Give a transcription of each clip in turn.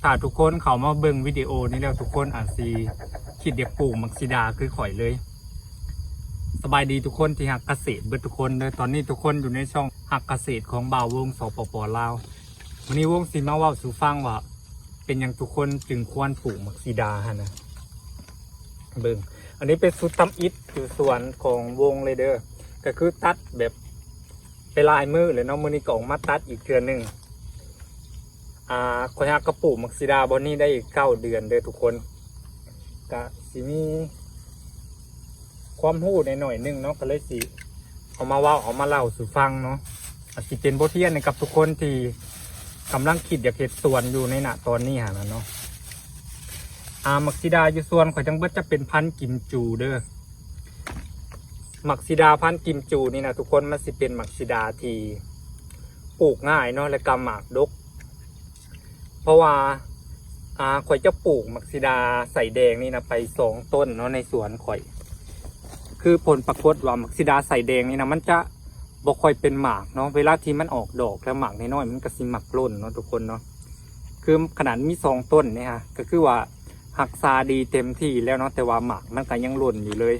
ถ้าทุกคนเขามาเบิ่งวิดีโอนี้แล้วทุกคนอาจสิคิดอยากปลูกมักซิดาคือข่อยเลยสบายดีทุกคนที่หักเกษตรเบิดทุกคนเลยตอนนี้ทุกคนอยู่ในช่องหักเกษตรของบ่าววงสปป.ลาววันนี้วงสิมาเว้าสู่ฟังว่าเป็นอย่างทุกคนจึงควรปลูกมักซิดาฮะนะเบิ่งอันนี้เป็นสุดตำอิฐอยู่สวนของวงเลยเด้อก็คือตัดแบบไปลายมือเลยเนาะมื้อนี้ก็ออกมาตัดอีกเทื่อนึงข่อยหักกระปลูกมักซิดาบอนนี้ได้อีก9 เดือนเด้อทุกคนก็สิมีความรู้ในหน่อยนึงเนาะก็เลยสิเอามาเล่าสู่ฟังเนาะอาจสิเป็นบทเรียนให้กับทุกคนที่กำลังคิดอยากเฮ็ดสวนอยู่ในณตอนนี้หานะเนาะมักซิดาอยู่สวนข่อยจังเบิดจะเป็นพันธุ์กิมจูเด้อมักซิดาพันธุ์กิมจูนี่นะทุกคนมันสิเป็นมักซิดาที่ปลูกง่ายเนาะและกำหมากดกเพราะว่าข่อยจะปลูกมักซิดาใส่แดงนี่นะไป2 ต้นเนาะในสวนข่อยคือผลปรากฏว่ามักซิดาใส่แดงนี่นะมันจะบ่ค่อยเป็นหมากเนาะเวลาที่มันออกดอกแล้วหมากน้อยๆมันก็สิหมักล้นเนาะทุกคนเนาะคือขนาดมี2 ต้นเนี่ยฮะก็คือว่าหักษาดีเต็มที่แล้วเนาะแต่ว่าหมากมันก็ยังหล่นอยู่เลย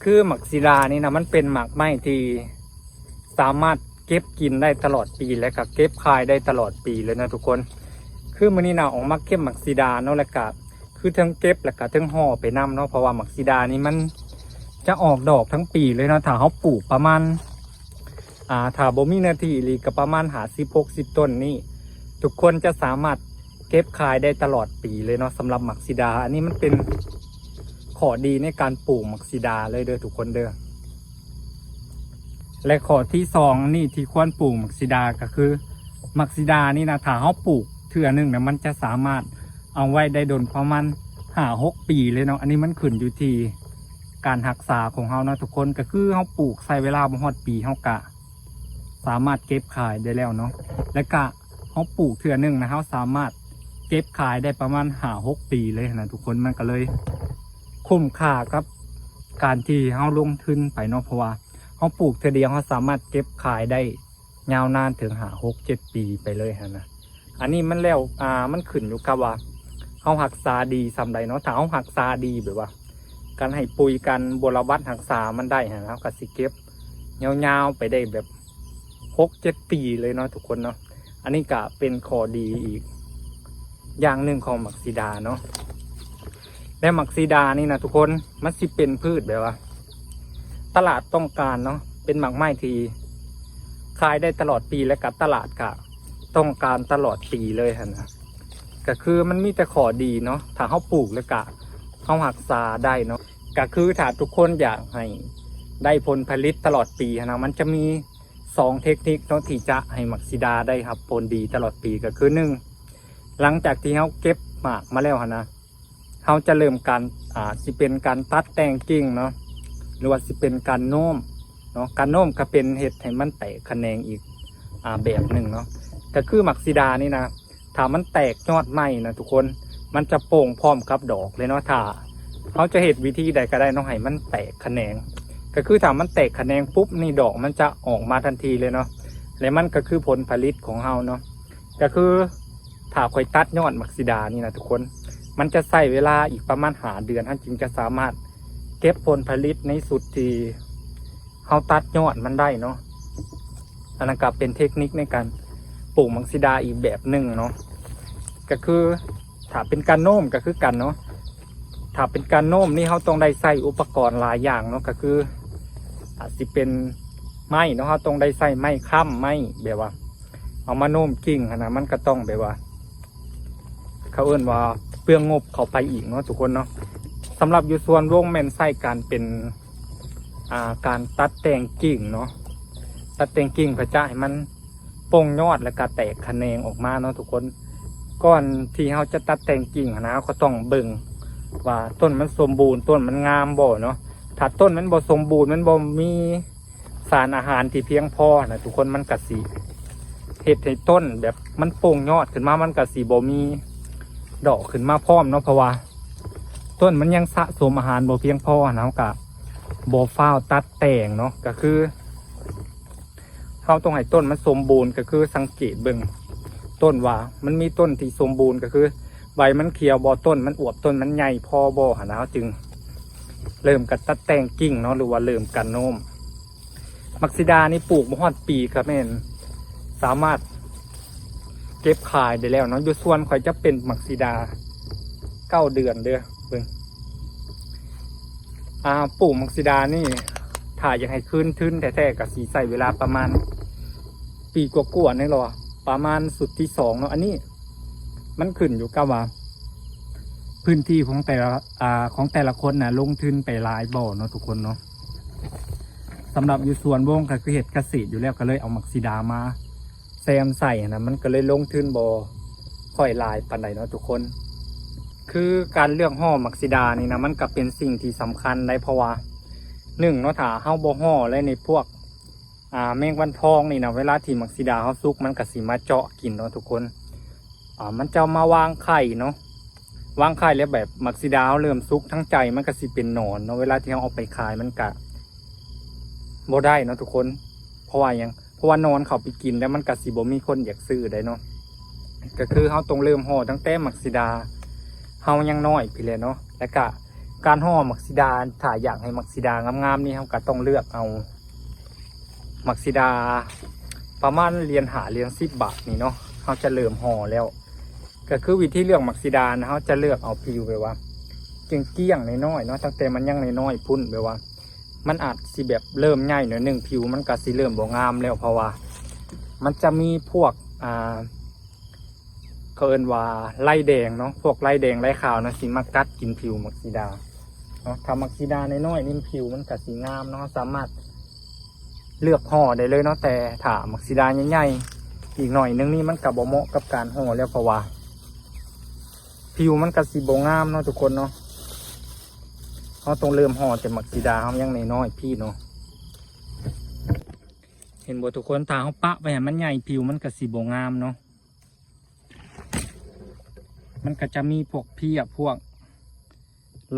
คือมักซิดานี่นะมันเป็นหมากไม้ที่สามารถเก็บกินได้ตลอดปีและก็เก็บขายได้ตลอดปีเลยนะทุกคนคือมื้อนี้นะออกมาเก็บมักซิดาเนาะแล้วก็คือทั้งเก็บแล้วก็ทั้งห่อไปนำเนาะเพราะว่ามักซิดานี่มันจะออกดอกทั้งปีเลยเนาะถ้าเขาปลูกประมาณถ้าบ่มีหน้าที่อีก็ประมาณ50-60 ต้นนี่ทุกคนจะสามารถเก็บขายได้ตลอดปีเลยเนาะสำหรับมักซิดาอันนี้มันเป็นข้อดีในการปลูกมักซิดาเลยเด้อทุกคนเด้อและข้อที่2นี่ที่ควรปลูกมักซิดาก็คือมักซิดานี่นะถ้าเขาปลูกเทื่อนึงนะมันจะสามารถเอาไว้ได้โดนประมาณ5-6 ปีเลยเนาะอันนี้มันขึ้นอยู่ที่การรักษาของเขานะทุกคนก็คือเขาปลูกใส่เวลาบ่ฮอดปีเขากะสามารถเก็บขายได้แล้วเนาะและกะเขาปลูกเทื่อนึงนะเขาสามารถเก็บขายได้ประมาณ5-6 ปีเลยนะทุกคนมันก็เลยคุ้มค่ากับการที่เขาลงทุนไปเนาะเพราะว่าเขาปลูกเทื่อเดียวเขาสามารถเก็บขายได้ยาวนานถึง5-6-7 ปีไปเลยนะอันนี้มันแล้วมันขึ้นอยู่กับว่าเขารักษาดีสำใดเนาะถ้าเขารักษาดีแบบว่าการให้ปุ๋ยกันบรวัตรักษามันได้นะครับก็สิเก็บยาวๆไปได้แบบ6-7 ปีเลยเนาะทุกคนเนาะอันนี้ก็เป็นข้อดีอีกอย่างหนึ่งของมักซิดาเนาะและมักซิดานี่นะทุกคนมันสิเป็นพืชแบบว่าตลาดต้องการเนาะเป็นหมากไม้ที่ขายได้ตลอดปีและกับตลาดก็ต้องการตลอดปีเลยนะก็คือมันมีแต่ข้อดีเนาะถ้าเขาปลูกแล้วก็เขารักษาได้เนาะก็คือถ้าทุกคนอยากให้ได้ผลผลิตตลอดปีนะมันจะมี2 เทคนิคเนาะที่จะให้มักซิดาได้ครับผลดีตลอดปีก็คือ1หลังจากที่เขาเก็บหมากมาแล้วนะเขาจะเริ่มการสิเป็นการตัดแต่งกิ่งเนาะหรือว่าสิเป็นการโน้มเนาะการโน้มก็เป็นเห็ดให้มันแตกแขนงอีกแบบหนึ่งเนาะก็คือมักซิดานี่นะถ้ามันแตกยอดใหม่นะทุกคนมันจะโป่งพร้อมกับดอกเลยเนาะถ้าเขาจะเห็ดวิธีใดก็ได้เนาะให้มันแตกแขนงก็คือถ้ามันแตกแขนงปุ๊บนี่ดอกมันจะออกมาทันทีเลยเนาะและมันก็คือผลผลิตของเราเนาะก็คือถ้าค่อยตัดยอดมักซิดานี่นะทุกคนมันจะใช้เวลาอีกประมาณ5 เดือนท่านจึงจะสามารถเก็บผลผลิตในสุดที่เขาตัดยอดมันได้เนาะอันนั้นก็เป็นเทคนิคในการปลูกมักซิดาอีกแบบหนึ่งเนาะก็คือถ้าเป็นการโน้มก็คือกันเนาะถ้าเป็นการโน้มนี่เขาต้องได้ใส่อุปกรณ์หลายอย่างเนาะก็คืออาจจะเป็นไม้เนาะเขาต้องได้ใส่ไม้ค้ำไม้แบบว่าเอามาโน้มกิ่งนะมันก็ต้องแบบว่าเขาเอื้นว่าเปลืองงบเข้าไปอีกเนาะทุกคนเนาะสำหรับอยู่ส่วนวงแมนไส้การเป็นการตัดแต่งกิ่งเนาะตัดแต่งกิ่งเพื่อจะให้มันโป่งยอดและก็แตกแขนงออกมาเนาะทุกคนก่อนที่เขาจะตัดแต่งกิ่งนะเขาต้องเบิ่งว่าต้นมันสมบูรณ์ต้นมันงามบ่เนาะถ้าต้นมันบ่สมบูรณ์มันบ่มีสารอาหารที่เพียงพอนะทุกคนมันกะสีเห็ดให้ต้นแบบมันโป่งยอดขึ้นมามันกะสีบ่มีดอกขึ้นมาพร้อมเนาะเพราะว่าต้นมันยังสะสมอาหารบ่เพียงพอนะกะบ่ฟ้าวตัดแต่งเนาะก็คือเขาต้องให้ต้นมันสมบูรณ์ก็คือสังเกตเบิ่งต ต้นว่ามันมีต้นที่สมบูรณ์ก็คือใบมันเขียวบ่ต้นมันอวบต้นมันใหญ่พอบ่หนนะจึงเริ่มกันตัดแต่งกิ่งเนาะหรือว่าเริ่มกันโน้มมักซิดานี่ปลูกมาฮอดปีครับแม่นสามารถเก็บขายได้แล้วเนาะอยู่ส่วนข่อยจะเป็นมักซิดา9 เดือนเด้อเบิ่งปลูกมักซิดานี่ถ้าอยากให้ขึ้นทึ้นแท้ๆก็สีใส่เวลาประมาณปีกว่าๆนี่หรอประมาณสุดที่2เนาะอันนี้มันขึ้นอยู่กับว่าพื้นที่ของแต่ละคนนะลงทุนไปหลายบ่อเนาะทุกคนเนาะสำหรับอยู่ส่วนวงก็คือเห็ดเกษตรอยู่แล้วก็เลยเอามักซิดามาแซมใส่นะมันก็เลยลงทุนบ่ค่อยหลายปานใดเนาะทุกคนคือการเลือกห่อมักซิดานี่นะมันก็เป็นสิ่งที่สำคัญได้เพราะว่า1เนาะถ้าเฮาบ่ห่อและในพวกแมงวันทองนี่นะเวลาที่มักซิดาเฮาสุกมันก็สิมาเจาะกินเนาะทุกคนมันจะมาวางไข่เนาะวางไข่แล้วแบบมักซิดาเฮาเริ่มสุกทั้งใจมันก็สิเป็นหนอนเนาะเวลาที่เฮาเอาไปขายมันก็บ่ได้เนาะทุกคนเพราะว่านอนเขาไปกินแล้วมันก็สิบ่มีคนอยากซื้อได้เนาะก็คือเฮาต้องเริ่มห่อตั้งแต่มักซิดาเฮายังน้อยพี่เลยเนาะแล้วก็การห่อมักซิดาถ้าอยากให้มักซิดางามๆนี่เฮาก็ต้องเลือกเอามักซิดาประมาณเหรียญ5เหรียญ10 บาทนี่เนาะเฮาจะเริ่มห่อแล้วก็คือวิธีเลือกมักซิดานะเฮาจะเลือกเอาผิวไปว่าเกี้ยงๆน้อยๆเนาะตั้งแต่มันยังน้อยๆพุ่นไปว่ามันอาจสิแบบเริ่มใหญ่หน่อยนึงผิวมันก็สิเริ่มบ่งามแล้วเพราะว่ามันจะมีพวกเขาเอิ้นว่าไล่แดงเนาะพวกไล่แดงไล่ขาวนะสิมากัดกินผิวมักซิดาเนาะถ้ามักซิดาน้อยๆนี่ผิวมันก็สิงามเนาะสามารถเลือกห่อได้เลยเนาะแต่ถ้ามักซิดาใหญ่ๆอีกหน่อยนึงนี่มันก็บ่เหมาะกับการห่อแล้วเพราะว่าผิวมันก็สิบ่งามเนาะทุกคนเนาะเขาต้องเริ่มห่อแต่มักซิดาเขายังน้อยๆพี่เนาะเห็นบ่ทุกคนถ้าเขาปะไปให้มันใหญ่ผิวมันก็สิบ่งามเนาะมันก็จะมีพวกเพี้ยพวก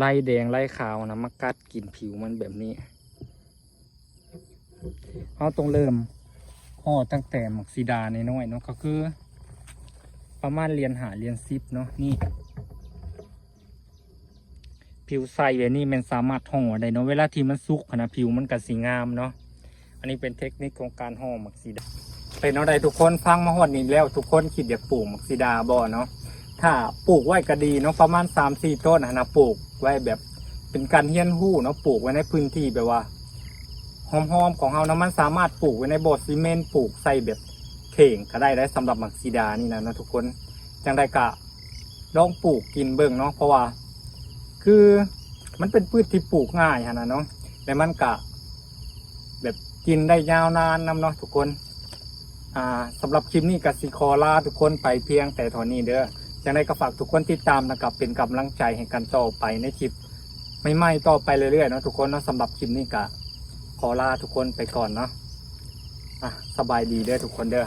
ลายแดงลายขาวนะมากัดกินผิวมันแบบนี้เขาต้องเริ่มห่อตั้งแต่มักซิดาน้อยๆเนาะก็คือประมาณเหรียญ5เหรียญ10เนาะนี่ผิวใสแบบนี้มันสามารถห่อได้เนาะเวลาที่มันสุกนะผิวมันก็สีงามเนาะอันนี้เป็นเทคนิคของการห่อมักซิดาเป็นเอาใดทุกคนฟังมาฮอดนี้แล้วทุกคนคิดอยากปลูกมักซิดาบ่เนาะถ้าปลูกไว้ก็ดีเนาะประมาณ 3-4 ต้นนะปลูกไว้แบบเป็นการเฮี้ยนหู้เนาะปลูกไว้ในพื้นที่แบบว่าหอมๆของเรานะมันสามารถปลูกไว้ในบ่อซีเมนต์ปลูกใส่แบบเข่งก็ได้สำหรับมักซิดานี่นะทุกคนจังได้กะลองปลูกกินเบิ่งเนาะเพราะว่าคือมันเป็นพืชที่ปลูกง่ายนะเนาะแต่มันกะแบบกินได้ยาวนานเนาะทุกคนสำหรับคลิปนี้กสิคอลาทุกคนไปเพียงแต่เท่านี้เด้อจังได้ก็ฝากทุกคนติดตามนะครับเป็นกำลังใจให้กันต่อไปในคลิปใหม่ๆต่อไปเรื่อยๆเนาะทุกคนเนาะสำหรับคลิปนี้กะขอลาทุกคนไปก่อนเนาะสบายดีเด้อทุกคนเด้อ